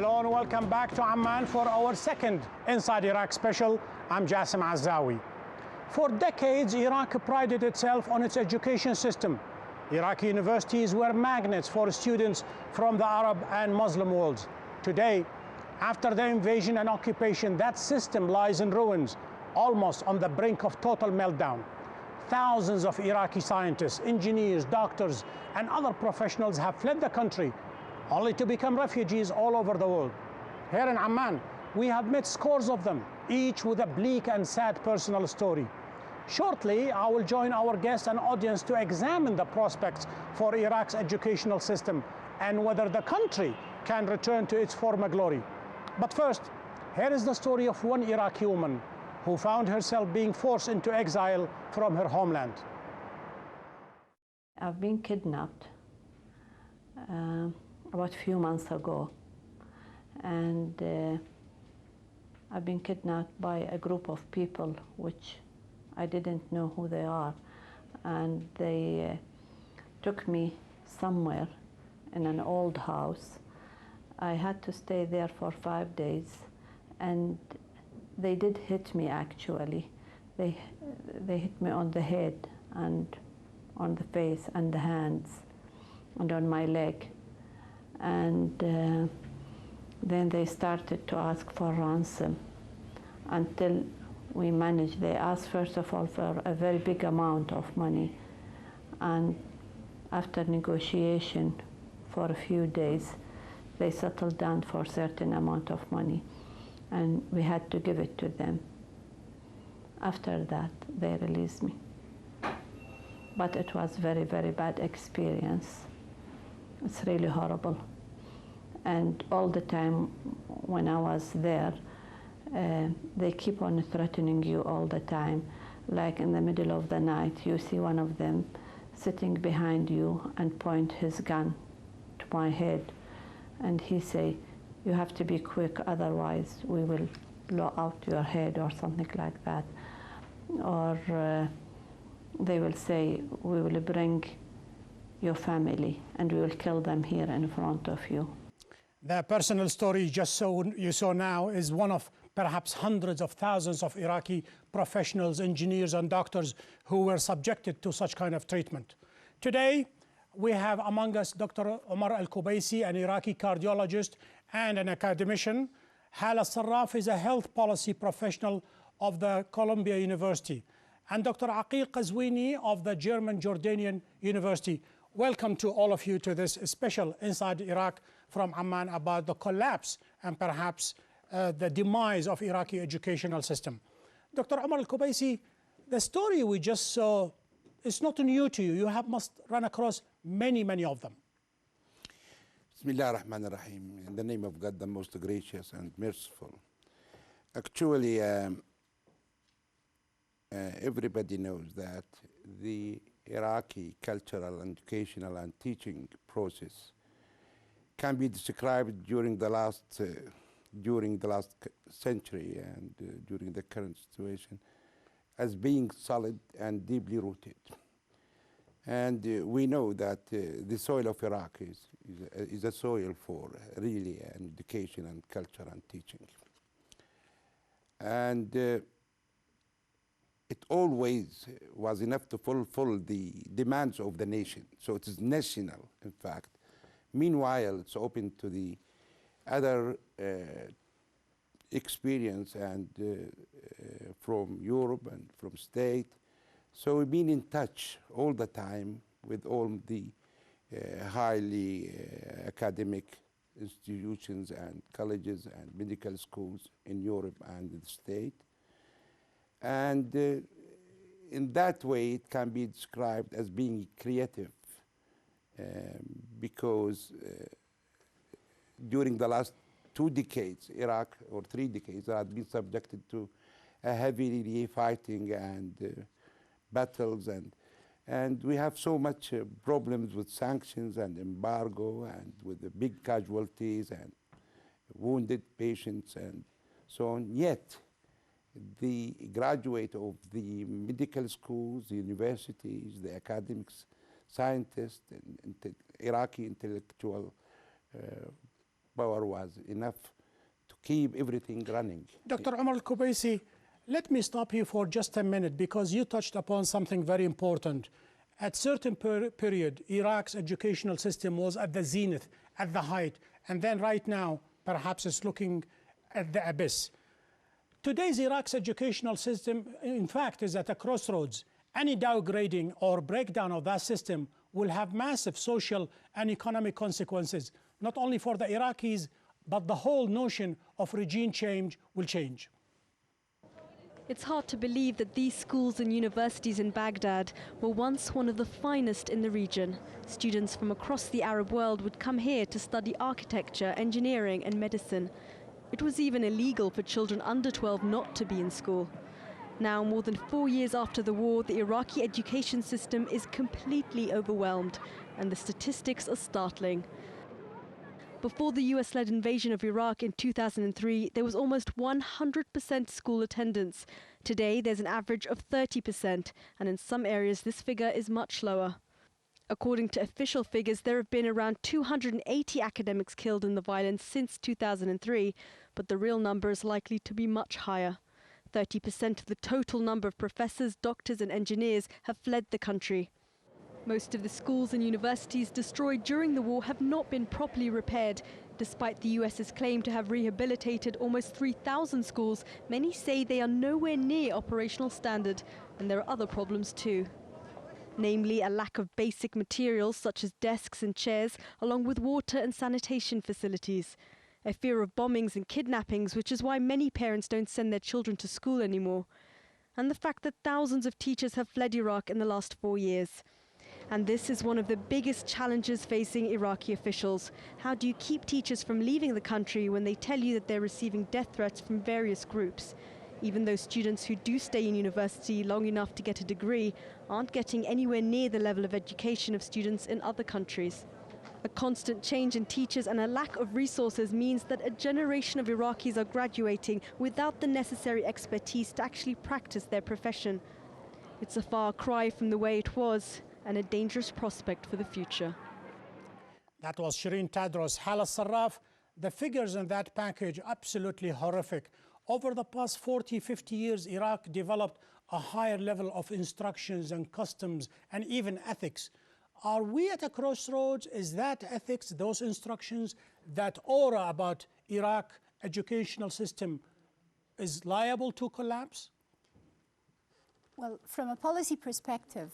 Hello and welcome back to Amman for our second Inside Iraq special. I'm Jassim Azzawi. For decades, Iraq prided itself on its education system. Iraqi universities were magnets for students from the Arab and Muslim worlds. Today, after the invasion and occupation, that system lies in ruins, almost on the brink of total meltdown. Thousands of Iraqi scientists, engineers, doctors, and other professionals have fled the country, only to become refugees all over the world. Here in Amman, we have met scores of them, each with a bleak and sad personal story. Shortly, I will join our guests and audience to examine the prospects for Iraq's educational system and whether the country can return to its former glory. But first, here is the story of one Iraqi woman who found herself being forced into exile from her homeland. I've been kidnapped about a few months ago, and I've been kidnapped by a group of people which I didn't know who they are, and they took me somewhere in an old house. I had to stay there for 5 days, and they did hit me actually. They hit me on the head and on the face and the hands and on my leg. And then they started to ask for ransom until we managed. They asked first of all for a very big amount of money, and after negotiation for a few days they settled down for a certain amount of money, and we had to give it to them. After that they released me, but it was very, very bad experience. It's really horrible. And all the time when I was there, they keep on threatening you all the time. Like in the middle of the night, you see one of them sitting behind you and point his gun to my head. And he say, you have to be quick, otherwise we will blow out your head or something like that. Or they will say, we will bring your family and we will kill them here in front of you. The personal story you saw now is one of perhaps hundreds of thousands of Iraqi professionals, engineers and doctors who were subjected to such kind of treatment. Today, we have among us Dr. Omar Al-Kubaisi, an Iraqi cardiologist and an academician. Hala Sarraf is a health policy professional of the Columbia University. And Dr. Aqil Qazwini of the German Jordanian University. Welcome to all of you to this special Inside Iraq from Amman about the collapse and perhaps the demise of Iraqi educational system. Dr. Omar Al-Kubaisi, the story we just saw is not new to you. You must run across many, many of them. Bismillah ar-Rahman ar-Rahim. In the name of God, the most gracious and merciful. Actually, everybody knows that the Iraqi cultural, educational, and teaching process can be described during the last century and during the current situation as being solid and deeply rooted. And we know that the soil of Iraq is a soil for really an education and culture and teaching. And it always was enough to fulfill the demands of the nation. So it is national, in fact. Meanwhile, it's open to the other experience and from Europe and from state. So we've been in touch all the time with all the highly academic institutions and colleges and medical schools in Europe and the state. And in that way, it can be described as being creative because during the last 2 decades, Iraq, or 3 decades, had been subjected to a heavy fighting and battles, and we have so much problems with sanctions and embargo and with the big casualties and wounded patients and so on. Yet, the graduate of the medical schools, the universities, the academics, scientists, and Iraqi intellectual power was enough to keep everything running. Dr. Omar Al-Kubaisi, let me stop you for just a minute because you touched upon something very important. At certain period, Iraq's educational system was at the zenith, at the height, and then right now, perhaps it's looking at the abyss. Today's Iraq's educational system, in fact, is at a crossroads. Any downgrading or breakdown of that system will have massive social and economic consequences, not only for the Iraqis, but the whole notion of regime change will change. It's hard to believe that these schools and universities in Baghdad were once one of the finest in the region. Students from across the Arab world would come here to study architecture, engineering and medicine. It was even illegal for children under 12 not to be in school. Now, more than 4 years after the war, the Iraqi education system is completely overwhelmed, and the statistics are startling. Before the US-led invasion of Iraq in 2003, there was almost 100% school attendance. Today, there's an average of 30%, and in some areas this figure is much lower. According to official figures, there have been around 280 academics killed in the violence since 2003, but the real number is likely to be much higher. 30% of the total number of professors, doctors and engineers have fled the country. Most of the schools and universities destroyed during the war have not been properly repaired. Despite the US's claim to have rehabilitated almost 3,000 schools, many say they are nowhere near operational standard, and there are other problems too. Namely, a lack of basic materials such as desks and chairs, along with water and sanitation facilities. A fear of bombings and kidnappings, which is why many parents don't send their children to school anymore. And the fact that thousands of teachers have fled Iraq in the last 4 years. And this is one of the biggest challenges facing Iraqi officials. How do you keep teachers from leaving the country when they tell you that they're receiving death threats from various groups? Even those students who do stay in university long enough to get a degree aren't getting anywhere near the level of education of students in other countries. A constant change in teachers and a lack of resources means that a generation of Iraqis are graduating without the necessary expertise to actually practice their profession. It's a far cry from the way it was, and a dangerous prospect for the future. That was Shireen Tadros. Hala Sarraf, the figures in that package, absolutely horrific. Over the past 40, 50 years, Iraq developed a higher level of instructions and customs and even ethics. Are we at a crossroads? Is that ethics, those instructions, that aura about Iraq educational system is liable to collapse? Well, from a policy perspective,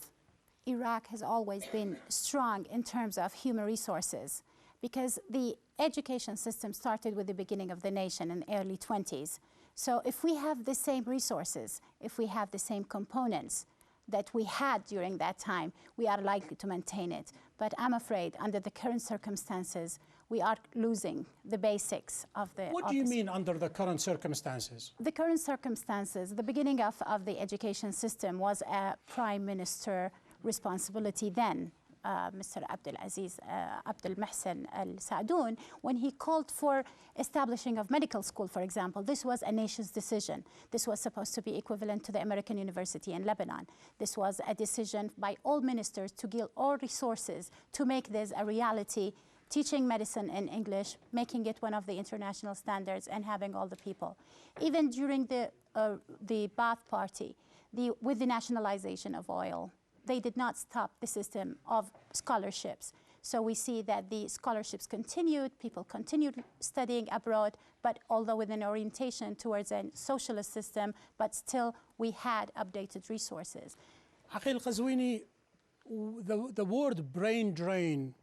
Iraq has always been strong in terms of human resources because the education system started with the beginning of the nation in the early 20s. So if we have the same resources, if we have the same components that we had during that time, we are likely to maintain it. But I'm afraid under the current circumstances, we are losing the basics of the... What do you mean under the current circumstances? The current circumstances, the beginning of the education system was a prime minister responsibility then, Mr. Abdel Mohsen Al-Saadoun, when he called for establishing of medical school, for example. This was a nation's decision. This was supposed to be equivalent to the American University in Lebanon. This was a decision by all ministers to give all resources to make this a reality, teaching medicine in English, making it one of the international standards, and having all the people. Even during the Ba'ath Party, with the nationalization of oil, they did not stop the system of scholarships. So we see that the scholarships continued, people continued studying abroad, but although with an orientation towards a socialist system, but still we had updated resources. Aqil Qazwini, the word brain drain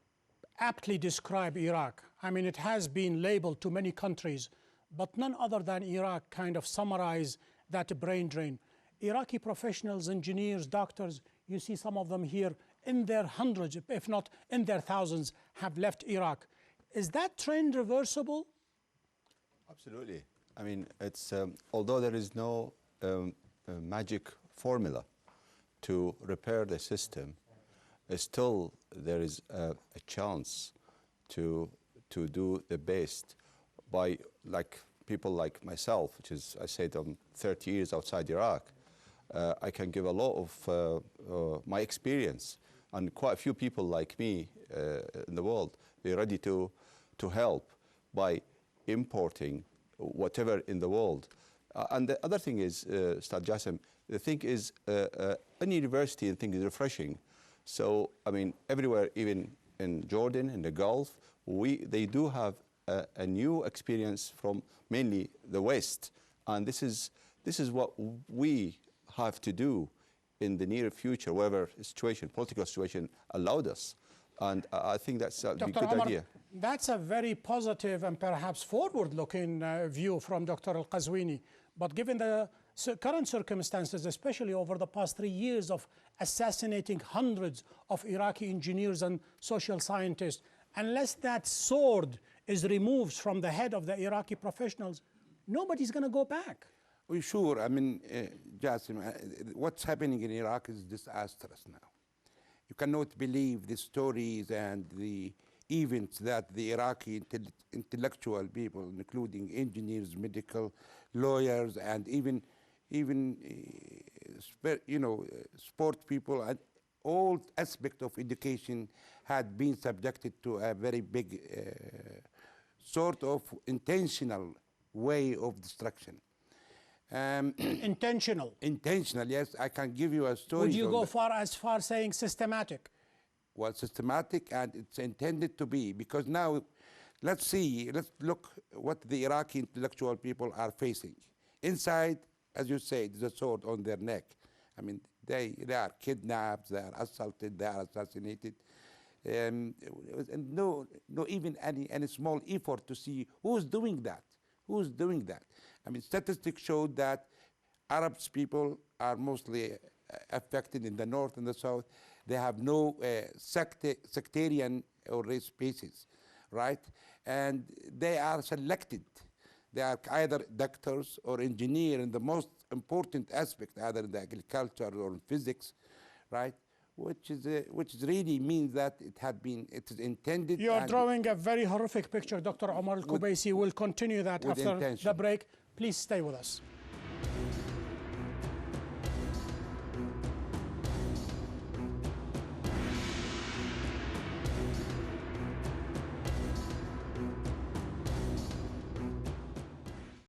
aptly describes Iraq. I mean, it has been labeled to many countries, but none other than Iraq kind of summarize that brain drain. Iraqi professionals, engineers, doctors, you see some of them here in their hundreds, if not in their thousands, have left Iraq. Is that trend reversible? Absolutely. I mean, it's although there is no magic formula to repair the system, still there is a chance to do the best by people like myself, which is, I said, I'm 30 years outside Iraq. I can give a lot of my experience, and quite a few people like me in the world, they're ready to help. by importing whatever in the world. And the other thing is, Ustad Jassim, the thing is, any university, I think, is refreshing. So, I mean, everywhere, even in Jordan, in the Gulf, they do have a new experience from mainly the West. And this is what we have to do in the near future, whatever situation, political situation allowed us. And I think that's a good idea. That's a very positive and perhaps forward-looking view from Dr. Al-Qazwini. But given the current circumstances, especially over the past 3 years of assassinating hundreds of Iraqi engineers and social scientists, unless that sword is removed from the head of the Iraqi professionals, nobody's going to go back. Well, sure. I mean, Jassim, what's happening in Iraq is disastrous now. You cannot believe the stories and the events that the Iraqi intellectual people, including engineers, medical, lawyers, and even sport people, and all aspects of education had been subjected to a very big sort of intentional way of destruction. Intentional. Intentional, yes. I can give you a story. Would you go as far saying systematic? Well, systematic, and it's intended to be, because now, let's look what the Iraqi intellectual people are facing. Inside, as you say, there's a sword on their neck. I mean, they are kidnapped, they are assaulted, they are assassinated. And no even any small effort to see who's doing that. Who's doing that? I mean, statistics show that Arab people are mostly affected in the north and the south. They have no sectarian or race basis, right? And they are selected. They are either doctors or engineers in the most important aspect, either in the agriculture or in physics, right? Which really means that it is intended. You are drawing a very horrific picture, Dr. Omar Al-Kubaisi. We'll continue that after the break. Please stay with us.